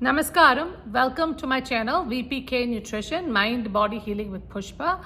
Namaskaram, welcome to my channel VPK Nutrition, Mind Body Healing with Pushpa.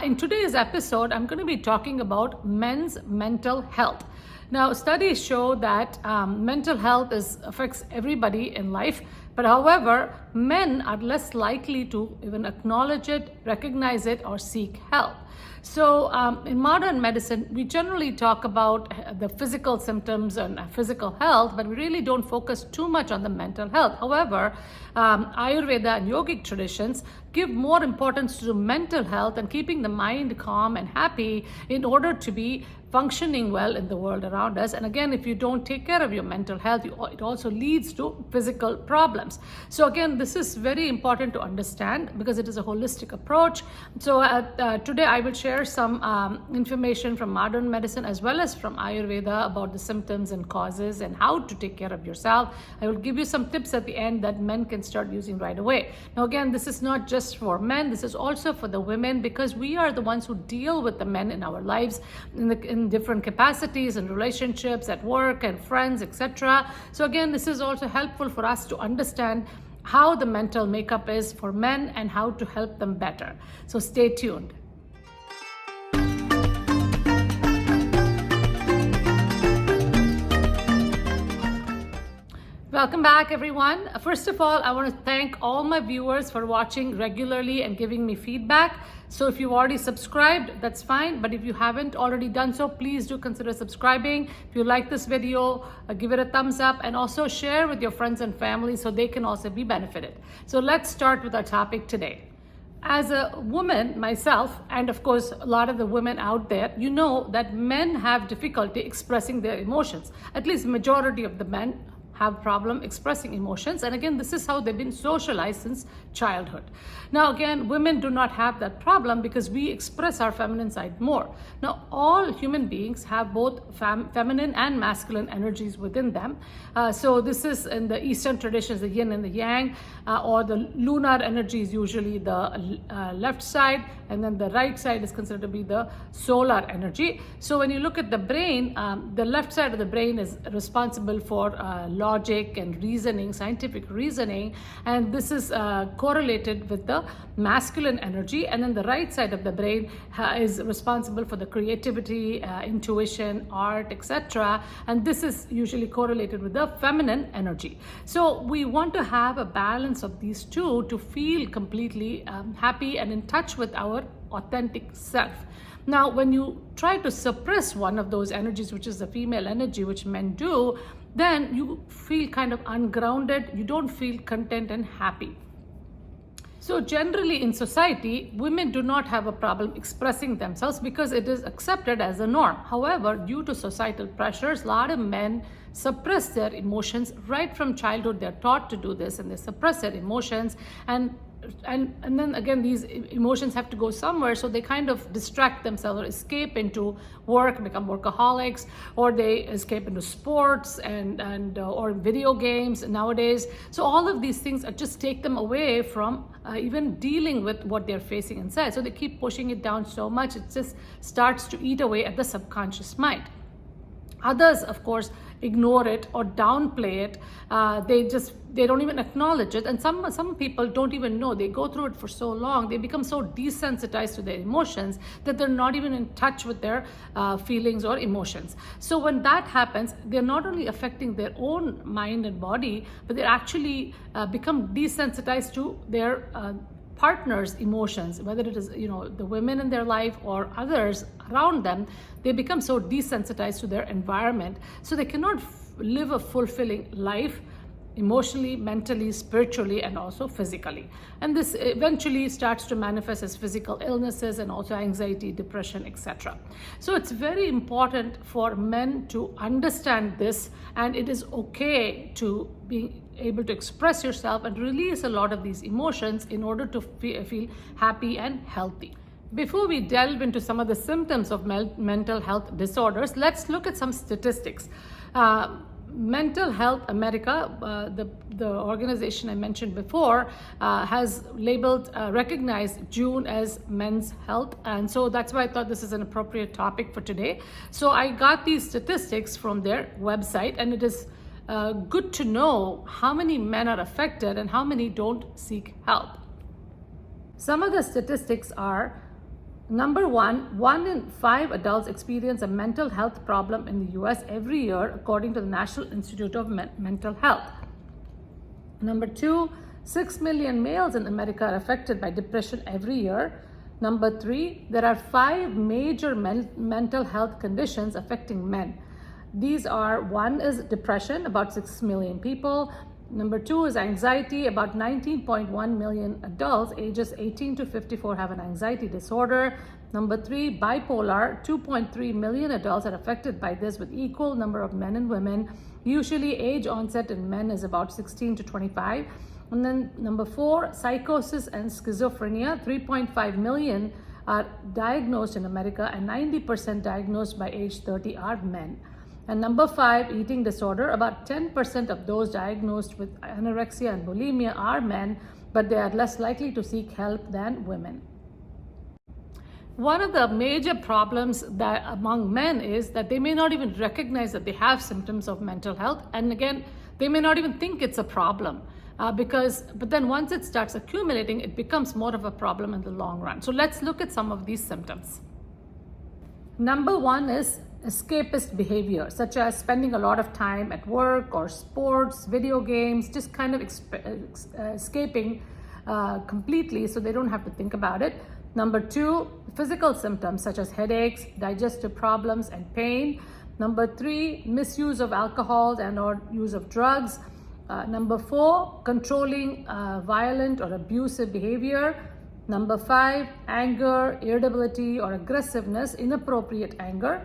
In today's episode, I'm going to be talking about men's mental health. Now, studies show that mental health affects everybody in life, but however, men are less likely to even acknowledge it, recognize it, or seek help. So in modern medicine, we generally talk about the physical symptoms and physical health, but we really don't focus too much on the mental health. However, Ayurveda and yogic traditions give more importance to mental health and keeping the mind calm and happy in order to be functioning well in the world around us. And again, if you don't take care of your mental health, it also leads to physical problems. So again, this is very important to understand because it is a holistic approach. So today I will share some information from modern medicine as well as from Ayurveda about the symptoms and causes and how to take care of yourself. I will give you some tips at the end that men can start using right away. Now again, this is not just for men, this is also for the women because we are the ones who deal with the men in our lives in different capacities and relationships at work and friends, etc. So again, this is also helpful for us to understand how the mental makeup is for men and how to help them better. So stay tuned. Welcome back, everyone. First of all, I want to thank all my viewers for watching regularly and giving me feedback. So if you've already subscribed, that's fine. But if you haven't already done so, please do consider subscribing. If you like this video, give it a thumbs up and also share with your friends and family so they can also be benefited. So let's start with our topic today. As a woman myself, and of course a lot of the women out there, you know that men have difficulty expressing their emotions. At least majority of the men have problem expressing emotions, and again, this is how they've been socialized since childhood. Now again, women do not have that problem because we express our feminine side more. Now all human beings have both feminine and masculine energies within them. So this is in the Eastern traditions, the yin and the yang, or the lunar energy is usually the left side, and then the right side is considered to be the solar energy. So when you look at the brain, the left side of the brain is responsible for logic and reasoning, scientific reasoning, and this is correlated with the masculine energy. And then the right side of the brain is responsible for the creativity, intuition, art, etc. And this is usually correlated with the feminine energy. So we want to have a balance of these two to feel completely happy and in touch with our authentic self. Now, when you try to suppress one of those energies, which is the female energy, which men do, then you feel kind of ungrounded. You don't feel content and happy. So generally in society, women do not have a problem expressing themselves because it is accepted as a norm. However, due to societal pressures, a lot of men suppress their emotions right from childhood. They're taught to do this and they suppress their emotions, and then again, these emotions have to go somewhere, so they kind of distract themselves or escape into work, become workaholics, or they escape into sports or video games nowadays. So all of these things just take them away from even dealing with what they're facing inside. So they keep pushing it down so much, it just starts to eat away at the subconscious mind. Others, of course, ignore it or downplay it. They don't even acknowledge it. And some people don't even know. They go through it for so long. They become so desensitized to their emotions that they're not even in touch with their feelings or emotions. So when that happens, they're not only affecting their own mind and body, but they actually become desensitized to their partner's emotions, whether it is the women in their life or others around them. They become so desensitized to their environment, so they cannot live a fulfilling life emotionally, mentally, spiritually, and also physically. And this eventually starts to manifest as physical illnesses and also anxiety, depression, etc. So it's very important for men to understand this, and it is okay to be able to express yourself and release a lot of these emotions in order to feel happy and healthy. Before we delve into some of the symptoms of mental health disorders, let's look at some statistics. Mental Health America, the organization I mentioned before, has recognized June as Men's Health, and so that's why I thought this is an appropriate topic for today. So I got these statistics from their website, and it is good to know how many men are affected and how many don't seek help. Some of the statistics are: number one in 5 adults experience a mental health problem in the US every year, according to the National Institute of Mental Health. Number 2, 6 million males in America are affected by depression every year. Number 3, there are 5 major mental health conditions affecting men. These are: 1 is depression, about 6 million people. Number 2 is anxiety. About 19.1 million adults ages 18 to 54 have an anxiety disorder. Number 3, bipolar. 2.3 million adults are affected by this, with equal number of men and women. Usually age onset in men is about 16 to 25. And then number 4, psychosis and schizophrenia. 3.5 million are diagnosed in America, and 90% diagnosed by age 30 are men. And number 5, eating disorder. About 10% of those diagnosed with anorexia and bulimia are men, but they are less likely to seek help than women. One of the major problems that among men is that they may not even recognize that they have symptoms of mental health, and again, they may not even think it's a problem. But then once it starts accumulating, it becomes more of a problem in the long run. So let's look at some of these symptoms. Number 1 is escapist behavior, such as spending a lot of time at work or sports, video games, just kind of escaping completely so they don't have to think about it. Number 2, physical symptoms such as headaches, digestive problems, and pain. Number 3, misuse of alcohol and or use of drugs. Number 4, controlling violent or abusive behavior. Number 5, anger, irritability, or aggressiveness, inappropriate anger.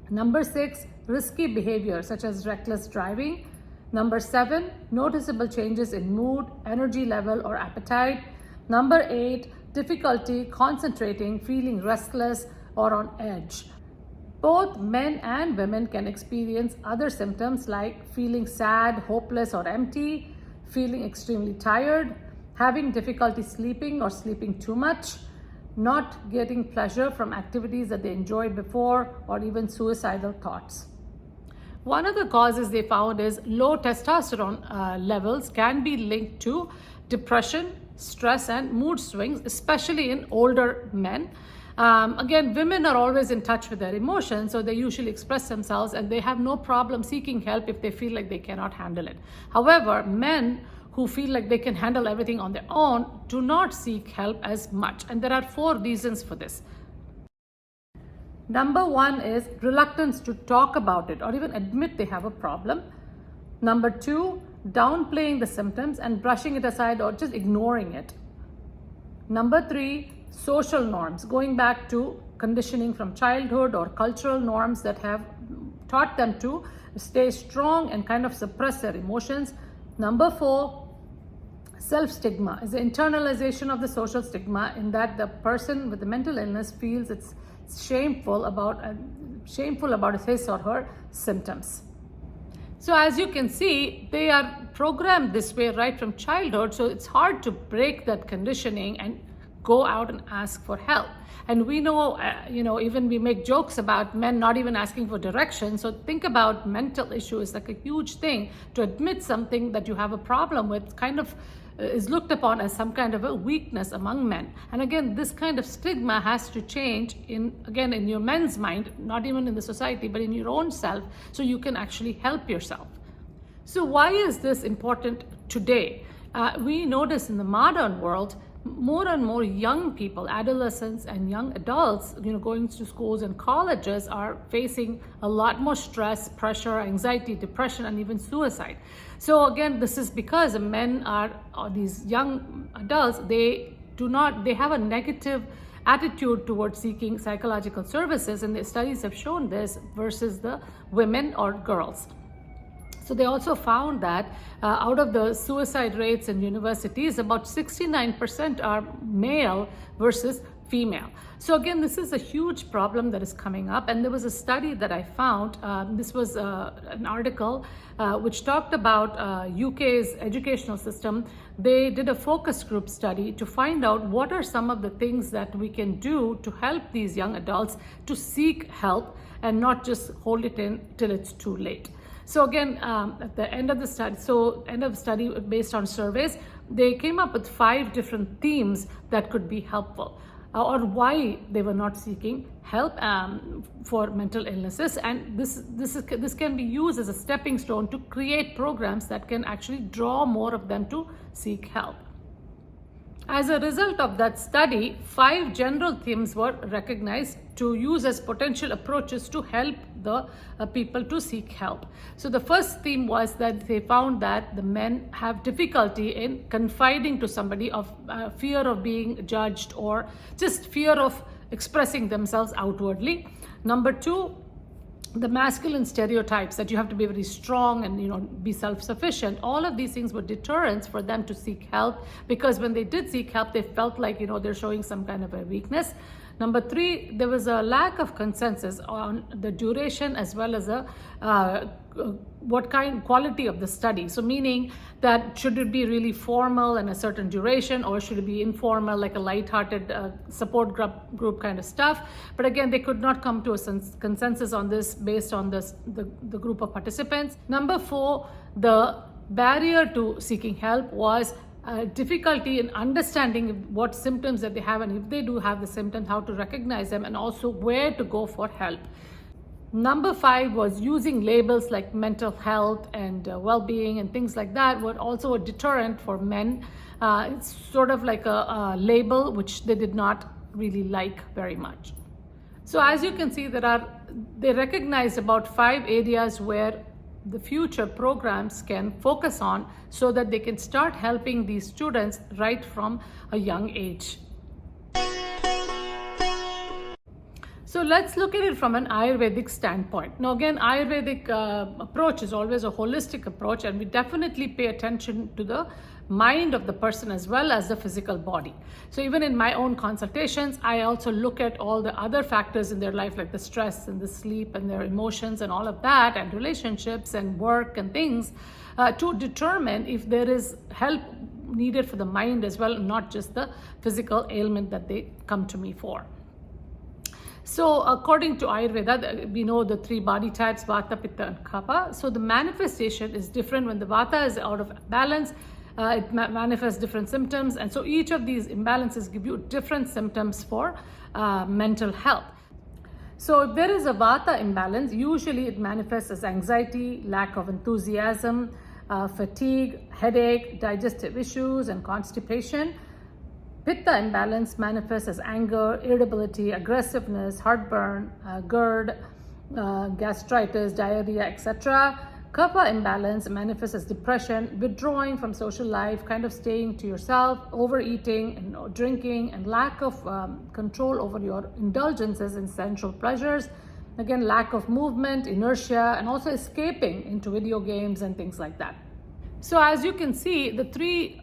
Number 6, risky behavior such as reckless driving. Number 7, noticeable changes in mood, energy level, or appetite. Number 8, difficulty concentrating, feeling restless or on edge. Both men and women can experience other symptoms like feeling sad, hopeless, or empty, feeling extremely tired, having difficulty sleeping or sleeping too much, not getting pleasure from activities that they enjoyed before, or even suicidal thoughts. One of the causes they found is low testosterone levels can be linked to depression, stress, and mood swings, especially in older men. Again, women are always in touch with their emotions, so they usually express themselves and they have no problem seeking help if they feel like they cannot handle it. However, men who feel like they can handle everything on their own do not seek help as much. And there are 4 reasons for this. Number 1 is reluctance to talk about it or even admit they have a problem. Number 2, downplaying the symptoms and brushing it aside or just ignoring it. Number 3, social norms, going back to conditioning from childhood or cultural norms that have taught them to stay strong and kind of suppress their emotions. Number 4, self-stigma is the internalization of the social stigma, in that the person with the mental illness feels it's shameful about his or her symptoms. So as you can see, they are programmed this way right from childhood, so it's hard to break that conditioning and go out and ask for help. And we know, even we make jokes about men not even asking for direction. So think about mental issues, like a huge thing. To admit something that you have a problem with kind of is looked upon as some kind of a weakness among men. And again, this kind of stigma has to change in your men's mind, not even in the society, but in your own self, so you can actually help yourself. So why is this important today? We notice in the modern world, more and more young people, adolescents and young adults, going to schools and colleges, are facing a lot more stress, pressure, anxiety, depression, and even suicide. So again, this is because men or these young adults, they have a negative attitude towards seeking psychological services, and the studies have shown this, versus the women or girls. So they also found that out of the suicide rates in universities, about 69% are male versus female. So again, this is a huge problem that is coming up. And there was a study that I found. This was an article which talked about UK's educational system. They did a focus group study to find out what are some of the things that we can do to help these young adults to seek help and not just hold it in till it's too late. So again, at the end of the study, based on surveys, they came up with 5 different themes that could be helpful, or why they were not seeking help for mental illnesses. And this can be used as a stepping stone to create programs that can actually draw more of them to seek help. As a result of that study, 5 general themes were recognized to use as potential approaches to help the people to seek help. So the first theme was that they found that the men have difficulty in confiding to somebody of fear of being judged, or just fear of expressing themselves outwardly. Number 2, the masculine stereotypes that you have to be very strong and be self-sufficient. All of these things were deterrents for them to seek help, because when they did seek help, they felt like they're showing some kind of a weakness. Number 3, there was a lack of consensus on the duration as well as what kind quality of the study. So meaning that should it be really formal and a certain duration, or should it be informal, like a light-hearted support group kind of stuff. But again, they could not come to a consensus on this based on the group of participants. Number 4, the barrier to seeking help was difficulty in understanding what symptoms that they have, and if they do have the symptoms, how to recognize them, and also where to go for help. Number 5 was using labels like mental health and well-being and things like that were also a deterrent for men. It's sort of like a label which they did not really like very much. So as you can see, they recognized about 5 areas where the future programs can focus on, so that they can start helping these students right from a young age. So let's look at it from an Ayurvedic standpoint. Now again, Ayurvedic approach is always a holistic approach, and we definitely pay attention to the mind of the person as well as the physical body. So even in my own consultations, I also look at all the other factors in their life, like the stress and the sleep and their emotions and all of that, and relationships and work and things, to determine if there is help needed for the mind as well, not just the physical ailment that they come to me for. So according to Ayurveda, we know the 3 body types, Vata, Pitta and Kapha. So the manifestation is different. When the Vata is out of balance, it manifests different symptoms, and so each of these imbalances give you different symptoms for mental health. So if there is a Vata imbalance, usually it manifests as anxiety, lack of enthusiasm, fatigue, headache, digestive issues and constipation. Pitta imbalance manifests as anger, irritability, aggressiveness, heartburn, GERD, gastritis, diarrhea, etc. Kapha imbalance manifests as depression, withdrawing from social life, kind of staying to yourself, overeating and drinking, and lack of control over your indulgences in sensual pleasures. Again, lack of movement, inertia, and also escaping into video games and things like that. So as you can see, the 3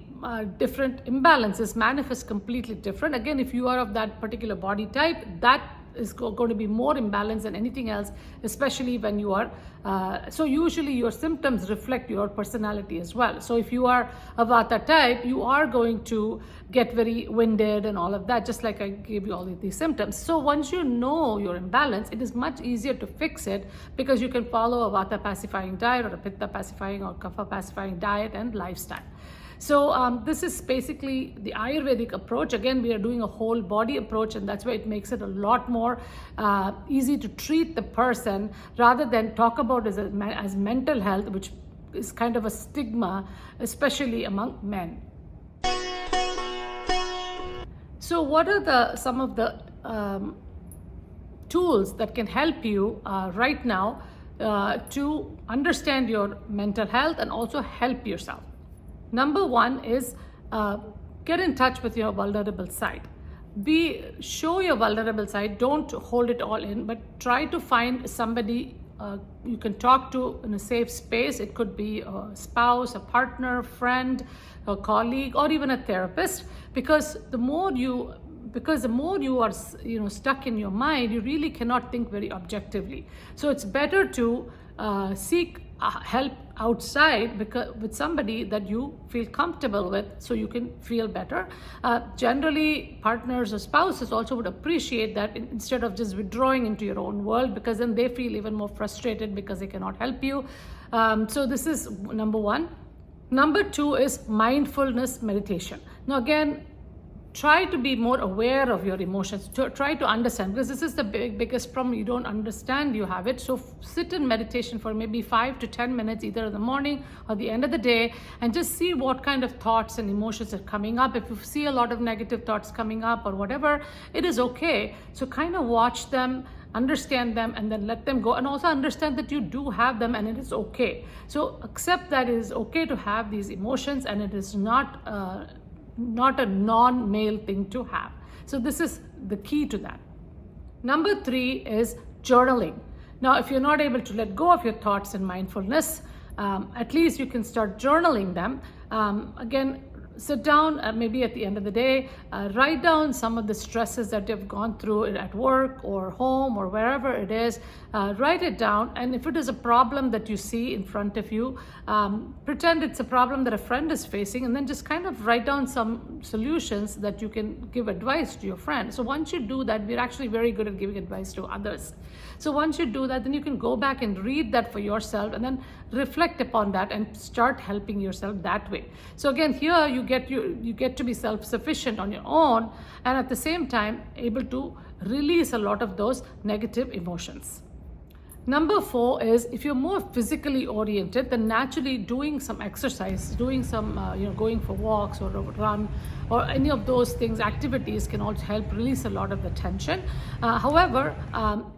different imbalances manifest completely different. Again, if you are of that particular body type, that is going to be more imbalanced than anything else, especially when you are so usually your symptoms reflect your personality as well. So if you are a Vata type, you are going to get very winded and all of that, just like I gave you all of these symptoms. So once you know your imbalance, it is much easier to fix it, because you can follow a Vata pacifying diet or a Pitta pacifying or Kapha pacifying diet and lifestyle. So this is basically the Ayurvedic approach. Again, we are doing a whole body approach, and that's why it makes it a lot more easy to treat the person, rather than talk about it as mental health, which is kind of a stigma, especially among men. So what are some of the tools that can help you right now to understand your mental health and also help yourself? Number 1 is get in touch with your vulnerable side. Show your vulnerable side. Don't hold it all in, but try to find somebody you can talk to in a safe space. It could be a spouse, a partner, friend, a colleague, or even a therapist, because the more you are stuck in your mind, you really cannot think very objectively. So it's better to seek help outside with somebody that you feel comfortable with, so you can feel better. Generally, partners or spouses also would appreciate that, instead of just withdrawing into your own world, because then they feel even more frustrated because they cannot help you. So this is number one. Number two is mindfulness meditation. Now again, try to be more aware of your emotions. Try to understand, because this is the biggest problem. You don't understand you have it. So sit in meditation for maybe 5 to 10 minutes, either in the morning or the end of the day, and just see what kind of thoughts and emotions are coming up. If you see a lot of negative thoughts coming up or whatever, it is okay. So kind of watch them, understand them, and then let them go, and also understand that you do have them and it is okay. So accept that it is okay to have these emotions, and it is not a non-male thing to have. So this is the key to that. Number three is journaling. Now, if you're not able to let go of your thoughts in mindfulness, at least you can start journaling them. Again, sit down maybe at the end of the day, write down some of the stresses that you've gone through at work or home or wherever it is. Write it down, and if it is a problem that you see in front of you, pretend it's a problem that a friend is facing, and then just kind of write down some solutions that you can give advice to your friend. So once you do that, we're actually very good at giving advice to others. So once you do that, then you can go back and read that for yourself, and then reflect upon that and start helping yourself that way. So again, here you get to be self-sufficient on your own, and at the same time able to release a lot of those negative emotions. Number four is, if you're more physically oriented, then naturally doing some exercise, doing some, going for walks or a run or any of those things, activities can also help release a lot of the tension. However,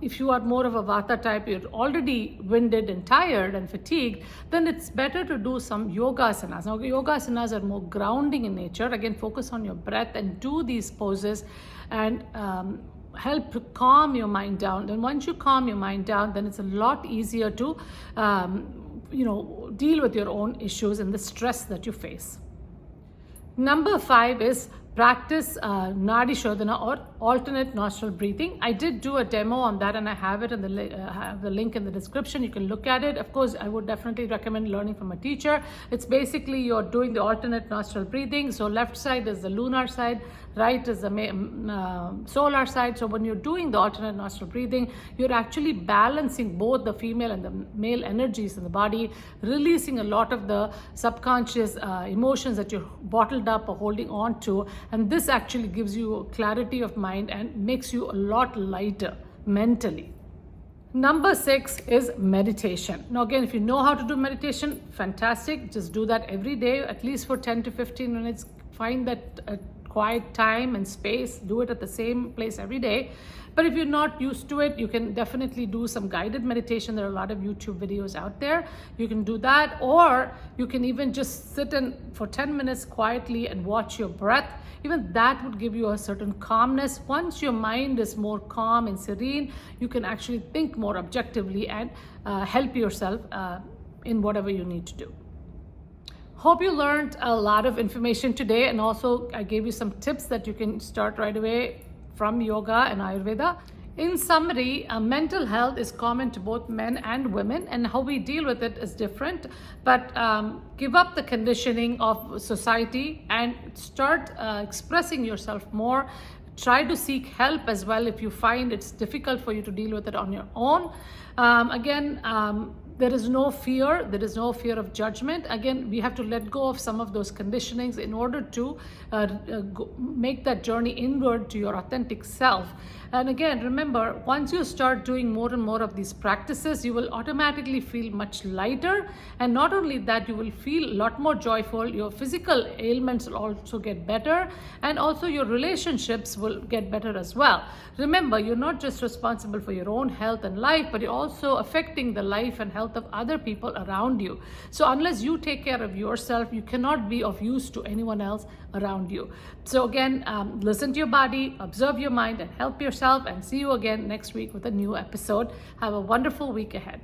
if you are more of a Vata type, you're already winded and tired and fatigued, then it's better to do some yoga asanas. Now, yoga asanas are more grounding in nature. Again, focus on your breath and do these poses, and help to calm your mind down. Then once you calm your mind down, then it's a lot easier to deal with your own issues and the stress that you face. Number five is practice nadi shodana, or alternate nostril breathing. I did do a demo on that, and I have it in have the link in the description. You can look at it. Of course, I would definitely recommend learning from a teacher. It's basically you're doing the alternate nostril breathing. So left side is the lunar side, right is the solar side. So when you're doing the alternate nostril breathing, you're actually balancing both the female and the male energies in the body, releasing a lot of the subconscious emotions that you're bottled up or holding on to. And this actually gives you clarity of mind and makes you a lot lighter mentally. Number six is meditation. Now again, if you know how to do meditation, fantastic. Just do that every day, at least for 10 to 15 minutes. Find that quiet time and space. Do it at the same place every day. But if you're not used to it, you can definitely do some guided meditation. There are a lot of YouTube videos out there. You can do that, or you can even just sit in for 10 minutes quietly and watch your breath. Even that would give you a certain calmness. Once your mind is more calm and serene, you can actually think more objectively and help yourself in whatever you need to do. Hope you learned a lot of information today, and also I gave you some tips that you can start right away from yoga and Ayurveda. In summary, mental health is common to both men and women, and how we deal with it is different. But give up the conditioning of society and start expressing yourself more. Try to seek help as well if you find it's difficult for you to deal with it on your own. There is no fear. There is no fear of judgment. Again, we have to let go of some of those conditionings in order to make that journey inward to your authentic self. And again, remember, once you start doing more and more of these practices, you will automatically feel much lighter. And not only that, you will feel a lot more joyful. Your physical ailments will also get better. And also your relationships will get better as well. Remember, you're not just responsible for your own health and life, but you're also affecting the life and health of other people around you. So unless you take care of yourself, you cannot be of use to anyone else around you. So again, listen to your body, observe your mind, and help yourself, and see you again next week with a new episode. Have a wonderful week ahead.